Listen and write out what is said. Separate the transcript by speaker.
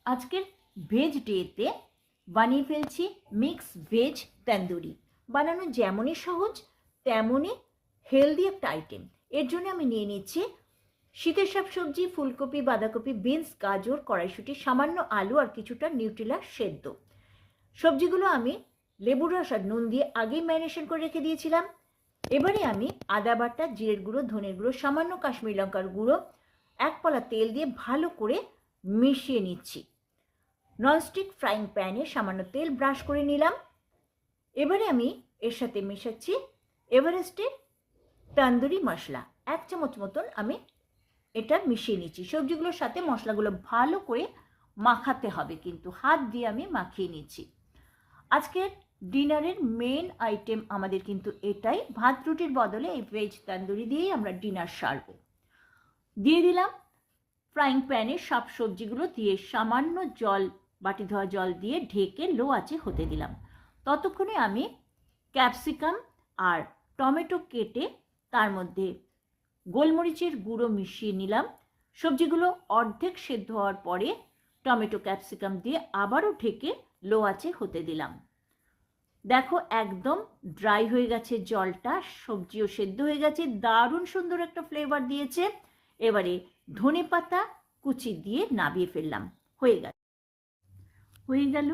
Speaker 1: আজকের ভেজ ডেতে বানিয়ে ফেলছি মিক্স ভেজ তন্দুরি। বানানো যেমনই সহজ তেমনই হেলদি একটা আইটেম। এর জন্য আমি নিয়ে নিচ্ছি শীতের সব সবজি, ফুলকপি, বাঁধাকপি, বিনস, গাজর, কড়াইশুঁটি, সামান্য আলু আর কিছুটা নিউট্রেলা সেদ্ধ। সবজিগুলো আমি লেবুর রস আর নুন দিয়ে আগেই ম্যারিনেশন করে রেখে দিয়েছিলাম। এবারে আমি আদা বাটা, জিরের গুঁড়ো, ধনের গুঁড়ো, সামান্য কাশ্মীরি লঙ্কার গুঁড়ো, এক পলা তেল দিয়ে ভালো করে মিশিয়ে নিচ্ছি। ননস্টিক ফ্রাইং প্যানে সামান্য তেল ব্রাশ করে নিলাম। এবারে আমি এর সাথে মেশাচ্ছি এভারেস্টের তন্দুরি মশলা। 1 চামচ মতন আমি এটা মিশিয়ে নিচ্ছি। সবজিগুলোর সাথে মশলাগুলো ভালো করে মাখাতে হবে, কিন্তু হাত দিয়ে আমি মাখিয়ে নিচ্ছি। আজকের ডিনারের মেন আইটেম আমাদের কিন্তু এটাই। ভাত রুটির বদলে এই ভেজ তন্দুরি দিয়েই আমরা ডিনার সারব। দিয়ে দিলাম ফ্রাইং প্যানে সব সবজিগুলো দিয়ে সামান্য জল, বাটি ধোয়া জল দিয়ে ঢেকে লো আঁচে হতে দিলাম। ততক্ষণে আমি ক্যাপসিকাম আর টমেটো কেটে তার মধ্যে গোলমরিচের গুঁড়ো মিশিয়ে নিলাম। সবজিগুলো অর্ধেক সেদ্ধ হওয়ার পরে টমেটো ক্যাপসিকাম দিয়ে আবারও ঢেকে লো আঁচে হতে দিলাম। দেখো একদম ড্রাই হয়ে গেছে জলটা, সবজিও সেদ্ধ হয়ে গেছে, দারুণ সুন্দর একটা ফ্লেভার দিয়েছে। এবারে ধনেপাতা কুচি দিয়ে নামিয়ে ফেললাম। হয়ে গেল